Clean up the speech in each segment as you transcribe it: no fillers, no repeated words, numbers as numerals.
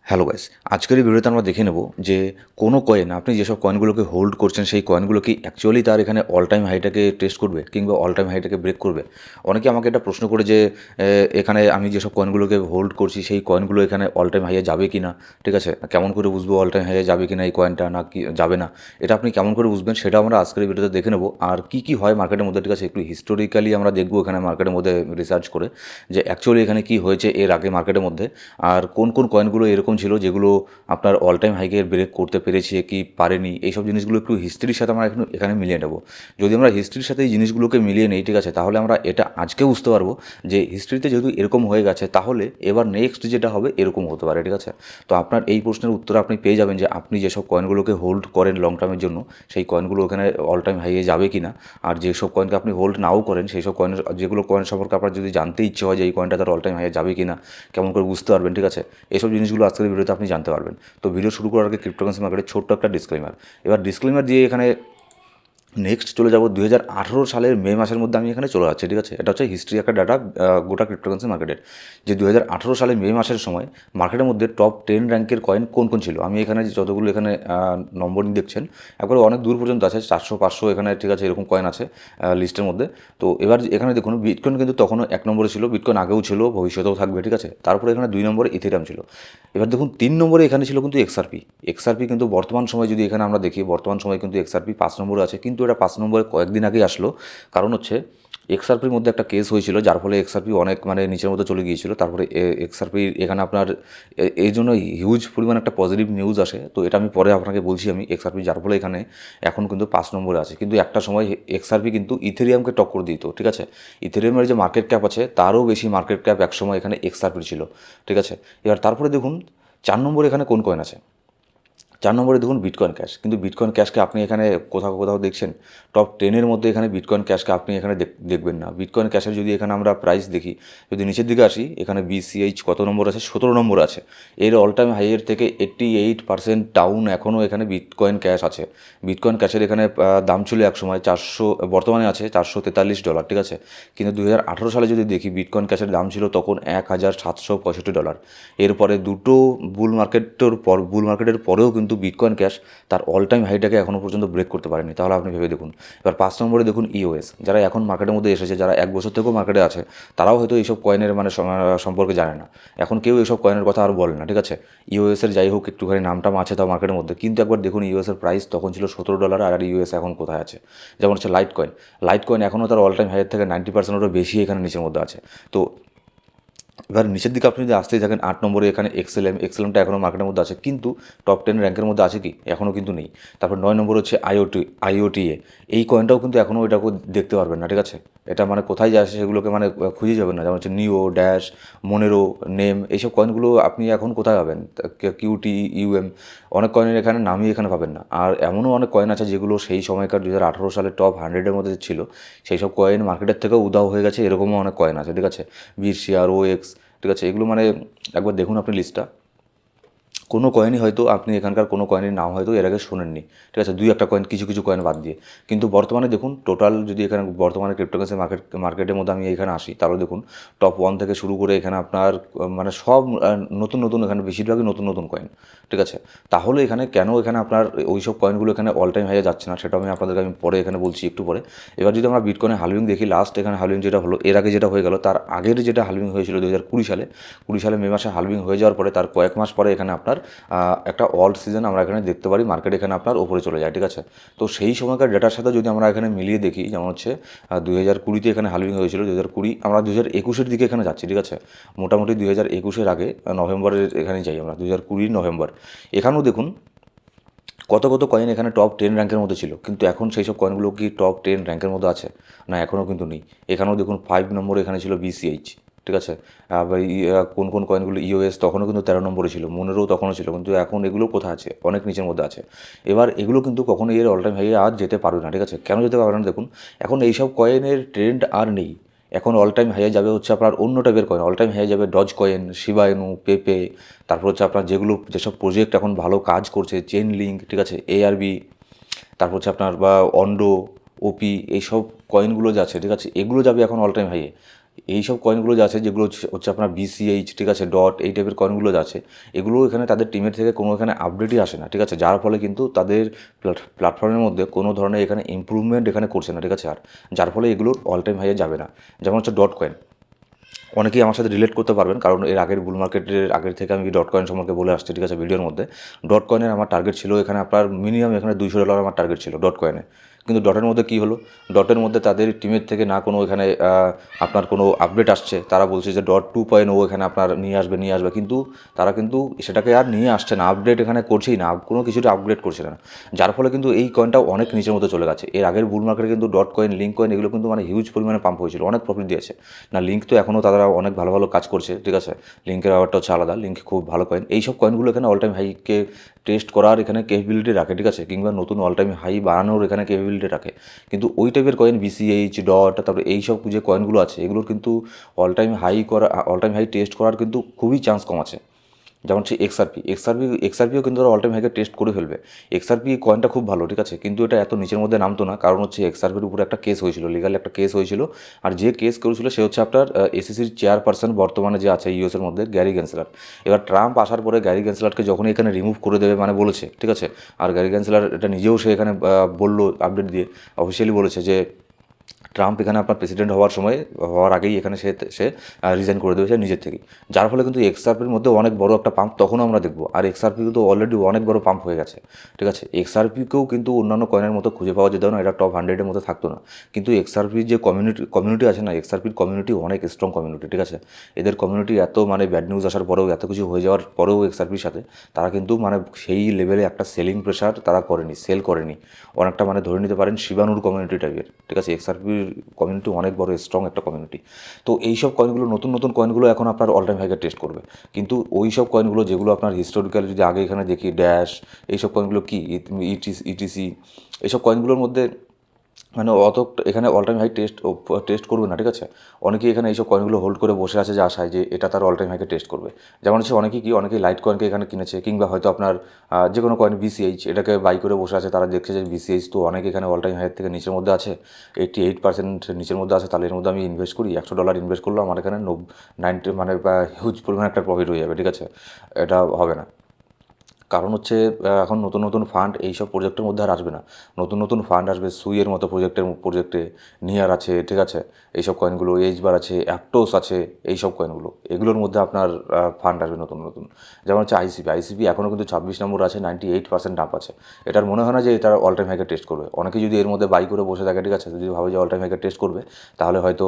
Hello guys, আজকের এই ভিডিওতে আমরা দেখে নেব যে কোনো কয়েন আপনি যেসব কয়েনগুলোকে হোল্ড করছেন সেই কয়েনগুলো কি অ্যাকচুয়ালি তার এখানে অল টাইম হাইটাকে টেস্ট করবে কিংবা অল টাইম হাইটাকে ব্রেক করবে। অনেকে আমাকে এটা প্রশ্ন করে যে এখানে আমি যেসব কয়েনগুলোকে হোল্ড করছি সেই কয়েনগুলো এখানে অল টাইম হাইয়ে যাবে কি না, ঠিক আছে, কেমন করে বুঝবো অল টাইম হাইয়ে যাবে কি না এই কয়েনটা না কি যাবে না, এটা আপনি কেমন করে বুঝবেন সেটা আমরা আজকের এই ভিডিওতে দেখে নেব। আর কী কী হয় মার্কেটের মধ্যে, ঠিক আছে, একটু হিস্টোরিক্যালি আমরা দেখবো এখানে মার্কেটের মধ্যে রিসার্চ করে যে অ্যাকচুয়ালি এখানে কী হয়েছে এর আগে মার্কেটের মধ্যে, আর কোন কোন কয়েনগুলো এরকম ছিল যেগুলো আপনার অল টাইম হাইকে ব্রেক করতে পেরেছে কি পারেনি, এইসব জিনিসগুলো একটু হিস্ট্রির সাথে আমরা এখানে মিলিয়ে নেব। যদি আমরা হিস্ট্রির সাথে এই জিনিসগুলোকে মিলিয়ে নিই, ঠিক আছে, তাহলে আমরা এটা আজকে বুঝতে পারবো যে হিস্ট্রিতে যেহেতু এরকম হয়ে গেছে তাহলে এবার নেক্সট যেটা হবে এরকম হতে পারে, ঠিক আছে। তো আপনার এই প্রশ্নের উত্তর আপনি পেয়ে যাবেন যে আপনি যেসব কয়েনগুলোকে হোল্ড করেন লং টার্মের জন্য সেই কয়েনগুলো ওখানে অল টাইম হাইয়ে যাবে কি না, আর যেসব কয়েনকে আপনি হোল্ড নাও করেন সেই সব কয়েনের যেগুলো কয়েন সম্পর্কে আপনার যদি জানতে ইচ্ছে হয় যে এই কয়েনটা তার অল টাইম হাইয়ে যাবে কি না, কেমন করে বুঝতে পারবেন, ঠিক আছে, এইসব জিনিসগুলো আজকের ভিডিওতে আপনি জানতে পারবেন। তো ভিডিও শুরু করার আগে ক্রিপ্টোকারেন্সি মার্কেটের ছোট্ট একটা ডিসক্লেমার। এবার ডিসক্লেমার দিয়ে এখানে নেক্সট চলে যাব 2018 সালের মে মাসের মধ্যে আমি এখানে চলে যাচ্ছি, ঠিক আছে। এটা হচ্ছে হিস্ট্রি একটা ডাটা গোটা ক্রিপ্টোকারেন্সি মার্কেটের, যে 2018 সালের মে মাসের সময় মার্কেটের মধ্যে টপ 10 র্যাঙ্কের কয়েন কোন কোন ছিল। আমি এখানে যতগুলো এখানে নম্বরিং দেখছেন একবারে অনেক দূর পর্যন্ত আছে, 400 500 এখানে, ঠিক আছে, এরকম কয়েন আছে লিস্টের মধ্যে। তো এবার এখানে দেখুন বিটকয়েন কিন্তু তখনও 1 নম্বরে ছিল, বিটকয়েন আগেও ছিল, ভবিষ্যতেও থাকবে, ঠিক আছে। তারপরে এখানে 2 নম্বরে ইথেরিয়াম ছিল। এবার দেখুন 3 নম্বরে এখানে ছিল কিন্তু এক্সআরপি। এক্সআরপি কিন্তু বর্তমান সময় যদি এখানে আমরা দেখি, বর্তমান সময় কিন্তু এক্সআরপি 5 নম্বরে আছে, কিন্তু এটা 5 নম্বরে কয়েকদিন আগেই আসলো। কারণ হচ্ছে এক্সআরপির মধ্যে একটা কেস হয়েছিল যার ফলে এক্সআরপি অনেক মানে নিচের মধ্যে চলে গিয়েছিল। তারপরে এক্সআরপি এখানে আপনার এই জন্য হিউজ পরিমাণ একটা পজিটিভ নিউজ আসে। তো এটা আমি পরে আপনাকে বলছি আমি এক্সআরপি, যার ফলে এখানে এখন কিন্তু 5 নম্বরে আছে। কিন্তু একটা সময় এক্সআরপি কিন্তু ইথেরিয়ামকে টক্কর দিত, ঠিক আছে। ইথেরিয়ামের যে মার্কেট ক্যাপ আছে তারও বেশি মার্কেট ক্যাপ একসময় এখানে এক্সআরপির ছিল, ঠিক আছে। এবার তারপরে দেখুন 4 নম্বরে এখানে কোন কয়েন আছে। 4 নম্বরে দেখুন বিটকয়েন ক্যাশ। কিন্তু বিটকয়েন ক্যাশকে আপনি এখানে কোথাও কোথাও দেখছেন টপ 10-এর মধ্যে এখানে বিটকয়েন ক্যাশকে আপনি এখানে দেখবেন না। বিটকয়েন ক্যাশের যদি এখানে আমরা প্রাইস দেখি, যদি নিচের দিকে আসি, এখানে বিসিএইচ কত নম্বর আছে, 17 নম্বর আছে। এর অল টাইম হাইয়ের থেকে 88% ডাউন এখনও এখানে বিটকয়েন ক্যাশ আছে। বিটকয়েন ক্যাশের এখানে দাম ছিল এক সময় 400, বর্তমানে আছে $443, ঠিক আছে। কিন্তু 2018 সালে যদি দেখি বিটকয়েন ক্যাশের দাম ছিল তখন $1765। এরপরে দুটো বুল মার্কেটের পরেও কিন্তু বিটকয়েন ক্যাশ তার অল টাইম হাইটাকে এখনও পর্যন্ত ব্রেক করতে পারেনি। তাহলে আপনি ভেবে দেখুন। এবার 5 নম্বরে দেখুন ইওএস, যারা এখন মার্কেটের মধ্যে এসেছে, যারা 1 বছর থেকেও মার্কেটে আছে, তারাও হয়তো এইসব কয়েনের মানে সম্পর্কে জানে না। এখন কেউ এইসব কয়েনের কথা আর বলে না, ঠিক আছে। ইওএসের যাই হোক একটুখানি নামটাম আছে তাও মার্কেটের মধ্যে, কিন্তু একবার দেখুন ইউএসের প্রাইস তখন ছিল $17, আর ইউএস এখন কোথায় আছে। যেমন হচ্ছে লাইট কয়েন, লাইট কয়েন এখনও তার অল টাইম হাইয়ের থেকে 90%-এরও বেশি এখানে নিচের মধ্যে আছে। তো এবার নিচের দিকে আপনি যদি আসতেই থাকেন, 8 নম্বরে এখানে এক্সেলেমটা এখনও মার্কেটের মধ্যে আছে, কিন্তু টপ 10 র্যাঙ্কের মধ্যে আছে কি, এখনও কিন্তু নেই। তারপর 9 নম্বর হচ্ছে আইওটিএ। এই কয়েনটাও কিন্তু এখনও এটাকে দেখতে পারবেন না, ঠিক আছে। এটা মানে কোথায় যায় সেগুলোকে মানে খুঁজে যাবেন না। যেমন হচ্ছে নিও, ড্যাশ, মোনেরো, নেম, এইসব কয়েনগুলো আপনি এখন কোথায় পাবেন, কিউটি, ইউএম, অনেক কয়েনের এখানে নামই এখানে পাবেন না। আর এমনও অনেক কয়েন আছে যেগুলো সেই সময়কার 2018 সালের টপ 100-এর মধ্যে ছিল, সেই সব কয়েন মার্কেটের থেকেও উধাও হয়ে গেছে, এরকমও অনেক কয়েন আছে, ঠিক আছে। বিরসিআর, ওএক্স, ঠিক আছে, এগুলো মানে একবার দেখুন আপনি লিস্টটা। কোনো কয়েনই হয়তো আপনি এখানকার কোনো কয়েনের নাম হয়তো এর আগে শোনেননি, ঠিক আছে, 2-1টা কয়েন, কিছু কিছু কয়েন বাদ দিয়ে। কিন্তু বর্তমানে দেখুন টোটাল যদি এখানে বর্তমানে ক্রিপ্টোকারেন্সি মার্কেটের মধ্যে আমি এখানে আসি, তাহলে দেখুন টপ 1 থেকে শুরু করে এখানে আপনার মানে সব নতুন নতুন, এখানে বেশিরভাগই নতুন নতুন কয়েন, ঠিক আছে। তাহলে এখানে কেন এখানে আপনার ওই সব কয়েনগুলো এখানে অল টাইম হাইয়ে যাচ্ছে না সেটা আপনাদেরকে আমি পরে এখানে বলছি একটু পরে। এবার যদি আমরা বিটকয়েনের হালভিং দেখি, লাস্ট এখানে হালভিং যেটা হলো, এর আগে যেটা হয়ে গেল তার আগের যেটা হালভিং হয়েছিল 2020 সালে, 20 সালে মে মাসে হালভিং হয়ে যাওয়ার পরে তার কয়েক মাস পরে এখানে আপনার একটা অল্ট সিজন আমরা এখানে দেখতে পারি, মার্কেট এখানে আপনার ওপরে চলে যায়, ঠিক আছে। তো সেই সময়কার ডেটার সাথে যদি আমরা এখানে মিলিয়ে দেখি, যেমন হচ্ছে 2020-তে এখানে হালভিং হয়েছিল, 2020 আমরা 2021-এর দিকে এখানে যাচ্ছি, ঠিক আছে। মোটামুটি 2021-এর আগে নভেম্বরের এখানে যাই আমরা, 2020 নভেম্বর। এখানেও দেখুন কত কত কয়েন এখানে টপ 10 র্যাঙ্কের মধ্যে ছিল, কিন্তু এখন সেই সব কয়েনগুলো কি টপ 10 র্যাঙ্কের মধ্যে আছে না, এখনও কিন্তু নেই। এখানেও দেখুন 5 নম্বরে এখানে ছিল বিসিএইচ, ঠিক আছে। আবার কোন কোন কয়েনগুলো ইওএস তখনও কিন্তু 13 নম্বরে ছিল, মনেরও তখনও ছিল, কিন্তু এখন এগুলো কোথায় আছে, অনেক নিচের মধ্যে আছে। এবার এগুলো কিন্তু কখনো এর অল টাইম হাইয়ে আজ যেতে পারবে না, ঠিক আছে। কেন যেতে পারবে না দেখুন, এখন এইসব কয়েনের ট্রেন্ড আর নেই। এখন অল টাইম হাইয়ে যাবে হচ্ছে আপনার অন্য টাইপের কয়েন, অল টাইম হাইয়ে যাবে ডজ কয়েন, শিবা ইনু, পেপে, তারপর হচ্ছে আপনার যেসব প্রজেক্ট এখন ভালো কাজ করছে, চেইন লিঙ্ক, ঠিক আছে, এআরবি, তারপর হচ্ছে আপনার বা অন্ডো, ওপি, এইসব কয়েনগুলো যাচ্ছে, ঠিক আছে, এগুলো যাবে এখন অল টাইম হাইয়ে। এইসব কয়েনগুলো যে আছে যেগুলো হচ্ছে আপনার বিসিএইচ, ঠিক আছে, ডট, এই টাইপের কয়েনগুলো যে আছে এগুলো এখানে তাদের টিমের থেকে কোনো এখানে আপডেটই আসে না, ঠিক আছে, যার ফলে কিন্তু তাদের প্ল্যাটফর্মের মধ্যে কোনো ধরনের এখানে ইম্প্রুভমেন্ট এখানে করছে না, ঠিক আছে, আর যার ফলে এগুলো অল টাইম হাইয়ে যাবে না। যেমন হচ্ছে ডট কয়েন, অনেকেই আমার সাথে রিলেট করতে পারবেন, কারণ এর আগের বুল মার্কেটের আগের থেকে আমি ডট কয়েন সম্পর্কে বলে আসছি, ঠিক আছে, ভিডিওর মধ্যে। ডট কয়েনের আমার টার্গেট ছিল এখানে আপনার মিনিমাম এখানে $200 আমার টার্গেট ছিল ডট কয়েনে। কিন্তু ডটের মধ্যে কী হলো, ডটের মধ্যে তাদের টিমের থেকে না কোনো এখানে আপনার কোনো আপডেট আসছে, তারা বলছে যে ডট 2.0 এখানে আপনার নিয়ে আসবে, কিন্তু তারা কিন্তু সেটাকে আর নিয়ে আসছে না, আপডেট এখানে করছেই না, কোনো কিছুটা আপগ্রেড করছে না, যার ফলে কিন্তু এই কয়েনটাও অনেক নিচের মধ্যে চলে গেছে। এর আগের বুল মার্কেটে কিন্তু ডট কয়েন, লিঙ্ক কয়েন এগুলো কিন্তু মানে হিউজ পরিমাণে পাম্প হয়েছিল, অনেক প্রফিট দিয়েছে। না লিঙ্ক তো এখনও তারা অনেক ভালো ভালো কাজ করছে, ঠিক আছে, লিঙ্কের ব্যাপারটা হচ্ছে আলাদা, লিঙ্ক খুব ভালো কয়েন। এইসব কয়েনগুলো এখানে অল টাইম হাইকে টেস্ট করার এখানে ক্যাপাবিলিটি রাখে, ঠিক আছে, কিংবা নতুন অল টাইম হাই বানানোর এখানে ক্যাপাবিলিটি রাখে। কিন্তু ওই টাইপের কয়েন বিসিএইচ, ডট, তারপরে এইসব যে কয়েনগুলো আছে এগুলোর কিন্তু অল টাইম হাই টেস্ট করার কিন্তু খুবই চান্স কম আছে। যেমন হচ্ছে এক্সআরপিও কিন্তু ওরা অল টাইম হাইকে টেস্ট করে ফেলবে। এক্সআরপি কয়েনটা খুব ভালো, ঠিক আছে, কিন্তু এটা এত নিচের মধ্যে নামতো না, কারণ হচ্ছে এক্সআরপির উপরে একটা কেস হয়েছিল, লিগাল একটা কেস হয়েছিল। আর যে কেস করেছিল সে হচ্ছে আপনার এসিসির চেয়ারপারসন বর্তমানে যে আছে ইউএসের মধ্যে, গ্যারি গেন্সলার। এবার ট্রাম্প আসার পরে গ্যারি গেন্সলারকে যখনই এখানে রিমুভ করে দেবে মানে বলেছে, ঠিক আছে, আর গ্যারি গেন্সলার এটা নিজেও সে এখানে বললো, আপডেট দিয়ে অফিসিয়ালি বলেছে যে ট্রাম্প এখানে আপনার প্রেসিডেন্ট হওয়ার আগেই এখানে সে রিজাইন করে দেবে নিজের থেকেই, যার ফলে কিন্তু এক্সআরপির মধ্যে অনেক বড় একটা পাম্প তখনও আমরা দেখবো। আর এক্সআরপি কিন্তু অলরেডি অনেক বড় পাম্প হয়ে গেছে, ঠিক আছে। এক্সআরপিকেও কিন্তু অন্যান্য কয়েনের মতো খুঁজে পাওয়া যেত না, এটা টপ 100-এর মধ্যে থাকতো না। কিন্তু এক্সআরপির যে কমিউনিটি আছে না, এক্সআরপির কমিউনিটি অনেক স্ট্রং কমিউনিটি, ঠিক আছে। এদের কমিউনিটি এত মানে ব্যাড নিউজ আসার পরেও, এত কিছু হয়ে যাওয়ার পরেও এক্সআরপির সাথে তারা কিন্তু মানে সেই লেভেলে একটা সেলিং প্রেশার তারা সেল করেনি। অনেকটা মানে ধরে নিতে পারেন শিবানুর কমিউনিটি টাইপের, ঠিক আছে। এক্সআরপির কমিউনিটি অনেক বড় স্ট্রং একটা কমিউনিটি। তো এইসব কয়েনগুলো নতুন নতুন কয়েনগুলো এখন আপনার অল টাইম হাইকে টেস্ট করবে। কিন্তু ওই সব কয়েনগুলো যেগুলো আপনার হিস্টোরিক্যাল যদি আগে এখানে দেখি, ড্যাশ, এইসব কয়েনগুলো কি ইটিসি, এইসব কয়েনগুলোর মধ্যে মানে অত এখানে অল টাইম হাই টেস্ট করবে না, ঠিক আছে। অনেকেই এখানে এইসব কয়েনগুলো হোল্ড করে বসে আছে যে আশায় যে এটা তার অল টাইম হাইকে টেস্ট করবে। যেমন হচ্ছে অনেকেই লাইট কয়েনকে এখানে কিনেছে, কিংবা হয়তো আপনার যে কোনো কয়েন বিসিএইচ এটাকে বাই করে বসে আছে, তারা দেখছে যে বিসিএইচ তো অনেক এখানে অল টাইম হাইয়ের থেকে নিচের মধ্যে আছে, 88% নিচের মধ্যে আছে, তাহলে এর মধ্যে আমি ইনভেস্ট করি, $100 ইনভেস্ট করলাম, আমার এখানে 90 মানে হিউজ পরিমাণে একটা প্রফিট হয়ে যাবে, ঠিক আছে। এটা হবে না, কারণ হচ্ছে এখন নতুন নতুন ফান্ড এইসব প্রজেক্টের মধ্যে আর আসবে না। নতুন নতুন ফান্ড আসবে সুইয়ের মতো প্রজেক্টে নিয়ার আছে, ঠিক আছে, এইসব কয়েনগুলো, এইচবার আছে, অ্যাপটোস আছে, এইসব কয়েনগুলো এগুলোর মধ্যে আপনার ফান্ড আসবে নতুন নতুন। যেমন হচ্ছে আইসিপি এখনও কিন্তু 26 নম্বর আছে, 98% ডাম্প আছে। এটার মনে হয় না যে এটা অল টাইম হাইকে টেস্ট করবে। অনেকে যদি এর মধ্যে বাই করে বসে থাকে, ঠিক আছে, যদি ভাবে যে অল টাইম হাইকে টেস্ট করবে, তাহলে হয়তো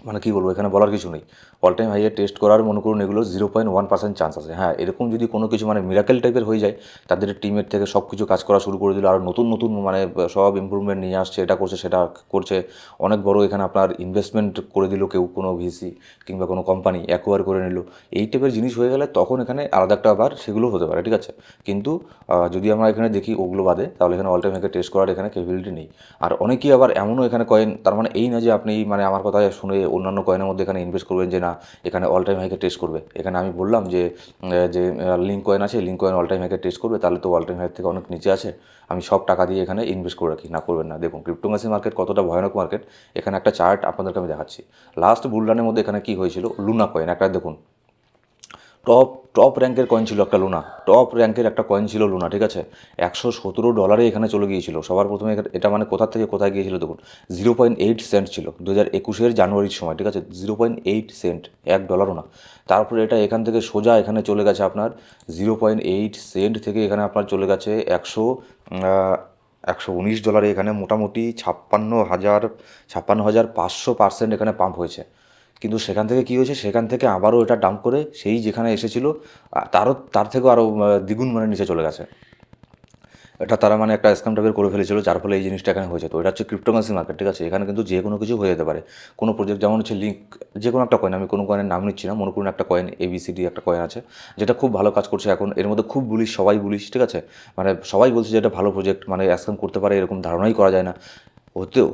মানে কী বলবো, এখানে বলার কিছু নেই। অল টাইম হাইয়ে টেস্ট করার মনে করুন এগুলো 0.1% চান্স আছে। হ্যাঁ, এরকম যদি কোনো কিছু মানে মিরাকেল টাইপের হয়ে যায়, তাদের টিমের থেকে সব কিছু কাজ করা শুরু করে দিল, আর নতুন নতুন মানে সব ইমপ্রুভমেন্ট নিয়ে আসছে, এটা করছে সেটা করছে, অনেক বড় এখানে আপনার ইনভেস্টমেন্ট করে দিল কেউ, কোনো ভিসি কিংবা কোনো কোম্পানি অ্যাকোয়ার করে নিল, এই টাইপের জিনিস হয়ে গেলে তখন এখানে আলাদা একটা আবার সেগুলো হতে পারে, ঠিক আছে। কিন্তু যদি আমরা এখানে দেখি ওগুলো বাদে, তাহলে এখানে অল টাইম হাইকে টেস্ট করার এখানে ক্যাপাবিলিটি নেই। আর অনেকেই আবার এমনও এখানে কয়েন, তার মানে এই না যে আপনি মানে আমার কথা শুনে অন্যান্য কয়েনের মধ্যে এখানে ইনভেস্ট করবেন যে না এখানে অল টাইম হাইকে টেস্ট করবে। এখানে আমি বললাম যে লিঙ্ক কয়েন আছে, লিঙ্ক কয়েন অল টাইম হাইকে টেস্ট করবে, তাহলে তো অল টাইম হাই থেকে অনেক নিচে আছে, আমি সব টাকা দিয়ে এখানে ইনভেস্ট করে রাখি। না, করবেন না। দেখুন ক্রিপ্টোকারেন্সি মার্কেট কতটা ভয়ানক মার্কেট, এখানে একটা চার্ট আপনাদেরকে আমি দেখাচ্ছি। লাস্ট বুলরানের মধ্যে এখানে কী হয়েছিল, লুনা কয়েন একটা দেখুন, টপ টপ র্যাঙ্কের কয়েন ছিল একটা লুনা, টপ র্যাঙ্কের একটা কয়েন ছিল লুনা, ঠিক আছে। $117 এখানে চলে গিয়েছিল সবার প্রথমে। এটা মানে কোথা থেকে কোথায় গিয়েছিল দেখুন, 0.8 সেন্ট ছিল 2021 জানুয়ারির সময়, ঠিক আছে, 0.8 সেন্ট, $1 না। তারপরে এটা এখান থেকে সোজা এখানে চলে গেছে আপনার 0.8 সেন্ট থেকে এখানে আপনার চলে গেছে $119। এখানে মোটামুটি 56,500% এখানে পাম্প হয়েছে। কিন্তু সেখান থেকে কী হয়েছে, সেখান থেকে আবারও এটা ডাম্প করে সেই যেখানে এসেছিলো তার থেকেও আরও দ্বিগুণ মানে নিচে চলে গেছে। এটা তারা মানে একটা স্ক্যাম টাইপের করে ফেলেছিল, যার ফলে এই জিনিসটা এখানে হয়েছে। তো এটা হচ্ছে ক্রিপ্টোকারেন্সি মার্কেট, ঠিক আছে। এখানে কিন্তু যে কোনো কিছু হয়ে যেতে পারে। কোনো প্রজেক্ট যেমন হচ্ছে লিঙ্ক, যে কোনো একটা কয়েন, আমি কোনো কয়েনের নাম নিচ্ছি না, মনে করুন একটা কয়েন ABCD একটা কয়েন আছে, যেটা খুব ভালো কাজ করছে এখন, এর মধ্যে খুব বুলিশ, সবাই বুলিশ, ঠিক আছে, মানে সবাই বলছে যে এটা ভালো প্রজেক্ট, মানে স্ক্যাম করতে পারে এরকম ধারণাই করা যায় না।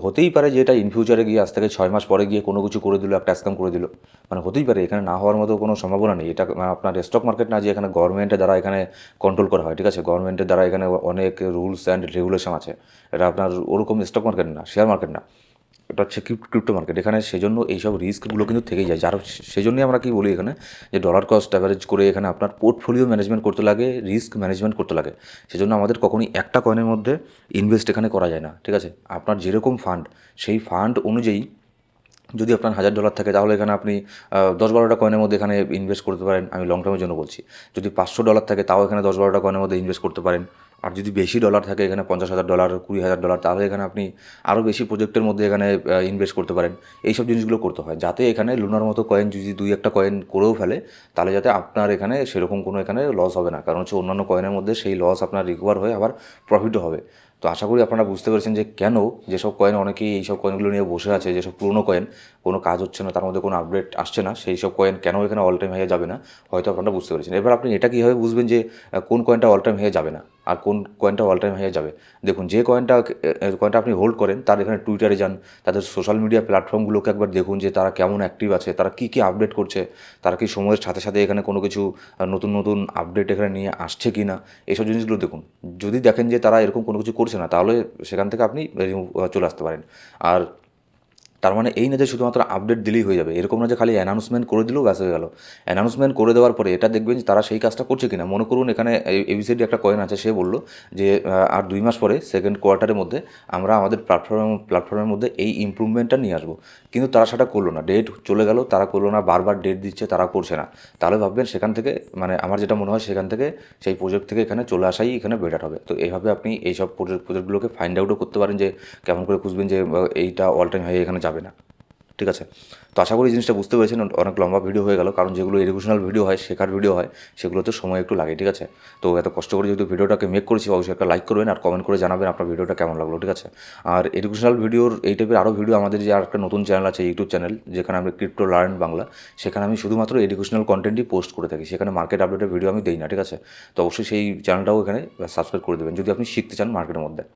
হতেই পারে যে এটা ইন ফিউচারে গিয়ে আজ থেকে 6 মাস পরে গিয়ে কোনো কিছু করে দিল, একটা স্ক্যাম করে দিল, মানে হতেই পারে, এখানে না হওয়ার মতো কোনো সম্ভাবনা নেই। এটা আপনার স্টক মার্কেট না যে এখানে গভর্নমেন্টের দ্বারা এখানে কন্ট্রোল করা হয়, ঠিক আছে, গভর্নমেন্টের দ্বারা এখানে অনেক রুলস অ্যান্ড রেগুলেশন আছে। এটা আপনার ওরকম স্টক মার্কেট না, শেয়ার মার্কেট না। এটা হচ্ছে ক্রিপ্টো মার্কেট। এখানে সেজন্য এইসব রিস্কগুলো কিন্তু থেকেই যায়, যার সেজন্যই আমরা কি বলি এখানে যে ডলার কস্ট অ্যাভারেজ করে এখানে আপনার পোর্টফোলিও ম্যানেজমেন্ট করতে লাগে, রিস্ক ম্যানেজমেন্ট করতে লাগে। সেজন্য আমাদের কখনই একটা কয়েনের মধ্যে ইনভেস্ট এখানে করা যায় না, ঠিক আছে। আপনার যেরকম ফান্ড, সেই ফান্ড অনুযায়ী যদি আপনার $1000 থাকে তাহলে এখানে আপনি 10-12টা কয়েনের মধ্যে এখানে ইনভেস্ট করতে পারেন, আমি লং টার্মের জন্য বলছি। যদি $500 থাকে তাও এখানে 10-12টা কয়েনের মধ্যে ইনভেস্ট করতে পারেন। আর যদি বেশি ডলার থাকে এখানে $50,000, $20,000, তাহলে এখানে আপনি আরও বেশি প্রজেক্টের মধ্যে এখানে ইনভেস্ট করতে পারেন। এইসব জিনিসগুলো করতে হয় যাতে এখানে লুনার মতো কয়েন যদি 2-1টা কয়েন করেও ফেলে তাহলে যাতে আপনার এখানে সেরকম কোনো এখানে লস হবে না, কারণ হচ্ছে অন্যান্য কয়েনের মধ্যে সেই লস আপনার রিকভার হয়ে আবার প্রফিটও হবে। তো আশা করি আপনারা বুঝতে পেরেছেন যে কেন যেসব কয়েন অনেকেই এইসব কয়েনগুলো নিয়ে বসে আছে, যেসব পুরনো কয়েন, কোনো কাজ হচ্ছে না, তার মধ্যে কোনো আপডেট আসছে না, সেই সব কয়েন কেন এখানে অল টাইম হাইয়ে যাবে না, হয়তো আপনারা বুঝতে পেরেছেন। এবার আপনি এটা কীভাবে বুঝবেন যে কোন কয়েনটা অল টাইম হাইয়ে যাবে না আর কোন কয়েনটা অল টাইম হাইয়ে যাবে? দেখুন, যে কয়েনটা আপনি হোল্ড করেন তার এখানে টুইটারে যান, তাদের সোশ্যাল মিডিয়া প্ল্যাটফর্মগুলোকে একবার দেখুন যে তারা কেমন অ্যাক্টিভ আছে, তারা কী কী আপডেট করছে, তারা কি সময়ের সাথে সাথে এখানে কোনো কিছু নতুন নতুন আপডেট এখানে নিয়ে আসছে কি না, এইসব জিনিসগুলো দেখুন। যদি দেখেন যে তারা এরকম কোনো কিছু করছে না তাহলে সেখান থেকে আপনি চলে আসতে পারেন। আর তার মানে এই না যে শুধুমাত্র আপডেট দিলেই হয়ে যাবে, এরকম না যে খালি অ্যানাউন্সমেন্ট করে দিলেও ব্যাস হয়ে গেল। অ্যানাউন্সমেন্ট করে দেওয়ার পরে এটা দেখবেন যে তারা সেই কাজটা করছে কিনা। মনে করুন এখানে এবিসিডি একটা কয়েন আছে, সে বললো যে আর 2 মাস পরে সেকেন্ড কোয়ার্টারের মধ্যে আমরা আমাদের প্ল্যাটফর্মের মধ্যে এই ইমপ্রুভমেন্টটা নিয়ে আসবো, কিন্তু তারা সেটা করলো না, ডেট চলে গেল, তারা করলো না, বারবার ডেট দিচ্ছে, তারা করছে না। তাহলে ভাববেন সেখান থেকে, মানে আমার যেটা মনে হয় সেখান থেকে, সেই প্রজেক্ট থেকে এখানে চলে আসাই এখানে বেটার হবে। তো এইভাবে আপনি এইসব প্রজেক্টগুলোকে ফাইন্ড আউটও করতে পারেন যে কেমন করে খুঁজবেন যে এইটা অল টাইম হাই এখানে যাবে না, ঠিক আছে। তো আশা করি এই জিনিসটা বুঝতে পেরেছেন। অনেক লম্বা ভিডিও হয়ে গেল, কারণ যেগুলো এডুকেশনাল ভিডিও হয়, শেখার ভিডিও হয়, সেগুলোতে সময় একটু লাগে, ঠিক আছে। তো এত কষ্ট করে যেহেতু ভিডিওটাকে মেক করেছি, অবশ্যই একটা লাইক করবেন আর কমেন্ট করে জানাবেন আপনার ভিডিওটা কেমন লাগলো, ঠিক আছে। আর এডুকেশনাল ভিডিওর এই টাইপের আরও ভিডিও আমাদের যে আর একটা নতুন চ্যানেল আছে, ইউটিউব চ্যানেল, যেখানে আমি ক্রিপ্টো লার্ন বাংলা, সেখানে আমি শুধুমাত্র এডুকেশনাল কন্টেন্টই পোস্ট করে থাকি, সেখানে মার্কেট আপডেটের ভিডিও আমি দিই না, ঠিক আছে। তো অবশ্যই সেই চ্যানেলটাও এখানে সাবস্ক্রাইব করে দেবেন যদি আপনি শিখতে চান মার্কেটের মধ্যে।